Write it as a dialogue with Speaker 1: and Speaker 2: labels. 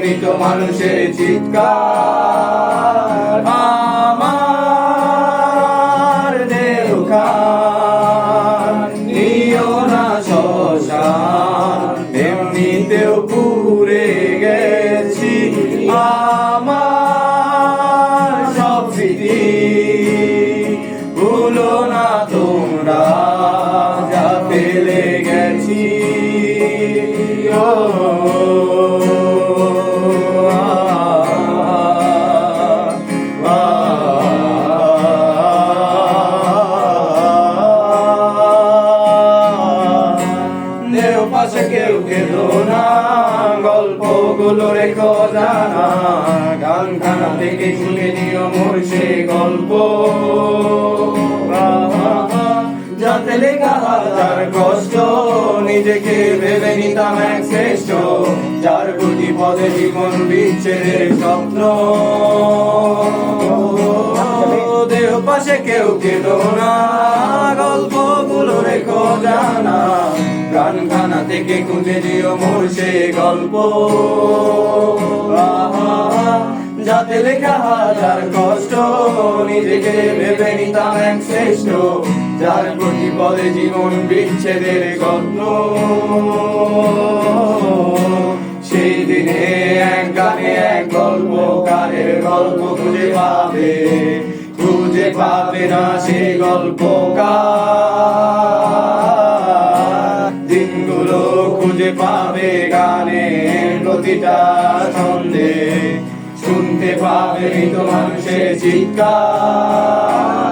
Speaker 1: মৃত মানুষের চিৎকার, আমার দেহ খান নিও না শ্মশান, এমনিতেও পুড়ে গেছি আমার সব স্মৃতি। ভুলো না তোমরা যা ফেলে গেছি। পাশে কেউ কেঁদো না, গল্পগুলো রেখো জানা, গানখানা থেকে শুনে নিও মোর সে গল্প। যাতে লেখা হাজার কষ্ট, নিজেকে ভেবে নিতাম এক শ্রেষ্ঠ, যার প্রতি পদে জীবন বিচ্ছেদের স্বপ্ন। দেহ পাশে কেউ কেঁদো না, গল্পগুলো রেখো জানা, গানখানা থেকে খুঁজে দিও মোর সে গল্প। যাতে লেখা হাজার কষ্ট, নিজেকে ভেবে নিতাম এক শ্রেষ্ঠ, যার প্রতি পদে জীবন বিচ্ছেদের গল্প। সেই দিনে এক গানে এক গল্পকারের গল্প খুঁজে পাবে না সে গল্পকার। দিনগুলো খুঁজে পাবে গানের প্রতিটা ছন্দে, শুনতে পাবে মৃত মানুষের চিৎকার।